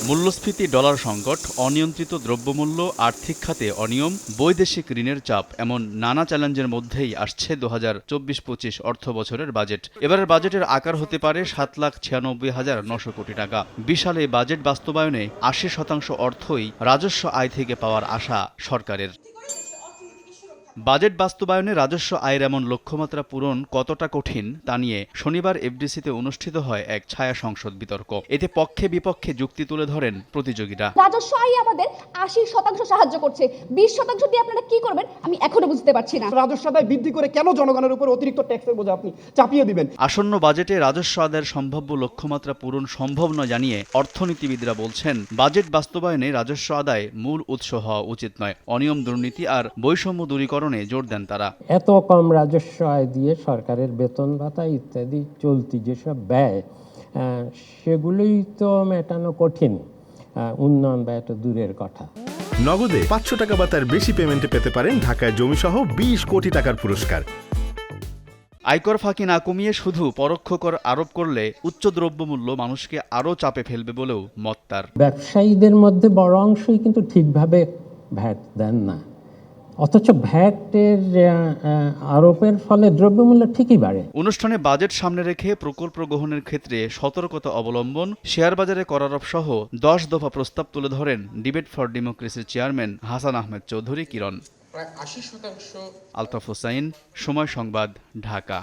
মূল্যস্ফীতি, ডলার সংকট, অনিয়ন্ত্রিত দ্রব্যমূল্য, আর্থিক খাতে অনিয়ম, বৈদেশিক ঋণের চাপ এমন নানা চ্যালেঞ্জের মধ্যেই আসছে ২০২৪-২৫ অর্থবছরের বাজেট। এবারের বাজেটের আকার হতে পারে ৭,৯৬,৯০০ কোটি টাকা। বিশাল এই বাজেট বাস্তবায়নে ৮০% অর্থই রাজস্ব আয় থেকে পাওয়ার আশা সরকারের। বাজেট বাস্তবায়নে রাজস্ব আয়ের এমন লক্ষ্যমাত্রা পূরণ কতটা কঠিন তা নিয়ে শনিবার এফডিসিতে অনুষ্ঠিত হয় এক ছায়া সংসদ বিতর্ক। এতে পক্ষে বিপক্ষে যুক্তি তুলে ধরেন প্রতিযোগীরা। রাজস্ব আয় আমাদের ৮০% সাহায্য করছে, ২০% দিয়ে আপনারা কি করবেন আমি এখনো বুঝতে পারছি না। রাজস্ব আদায় বৃদ্ধি করে কেন জনগণের উপর অতিরিক্ত ট্যাক্সের বোঝা আপনি চাপিয়ে দিবেন? আসন্ন বাজেটে রাজস্ব আদায়ের সম্ভাব্য লক্ষ্যমাত্রা পূরণ সম্ভব নয় জানিয়ে অর্থনীতিবিদরা বলছেন, বাজেট বাস্তবায়নে রাজস্ব আদায় মূল উৎস হওয়া উচিত নয়। অনিয়ম, দুর্নীতি আর বৈষম্য দূরীকরণে জোর দেন তারা। এত কম রাজস্ব আয় দিয়ে সরকারের বেতন ভাতা ইত্যাদি চলতি যেসব ব্যয়, সেগুলোই তো মেটানো কঠিন। উন্নয়ন ব্যয় তো দূরের কথা। নগদে ৫০০ টাকা বা তার বেশি পেমেন্টে পেতে পারেন ঢাকায় জমিসহ ২০ কোটি টাকার পুরস্কার। আয়কর ফাঁকি না কমিয়ে শুধু পরোক্ষ কর আরোপ করলে উচ্চ দ্রব্যমূল্য মানুষকে আরও চাপে ফেলবে বলেও মত তার। ব্যবসায়ীদের মধ্যে বড় অংশই কিন্তু ঠিকভাবে ভ্যাট দেন না, অথচ ভ্যাটের আরোপের ফলে দ্রব্যমূল্য ঠিকই বাড়ে। অনুষ্ঠানে বাজেট সামনে রেখে প্রকল্প গ্রহণের ক্ষেত্রে সতর্কতা অবলম্বন, শেয়ার বাজারে করারোপ সহ ১০ দফা প্রস্তাব তুলে ধরেন ডিবেট ফর ডেমোক্রেসির চেয়ারম্যান হাসান আহমেদ চৌধুরী কিরণ। প্রায় ৮০%। আলতাফ হোসাইন, সময় সংবাদ, ঢাকা।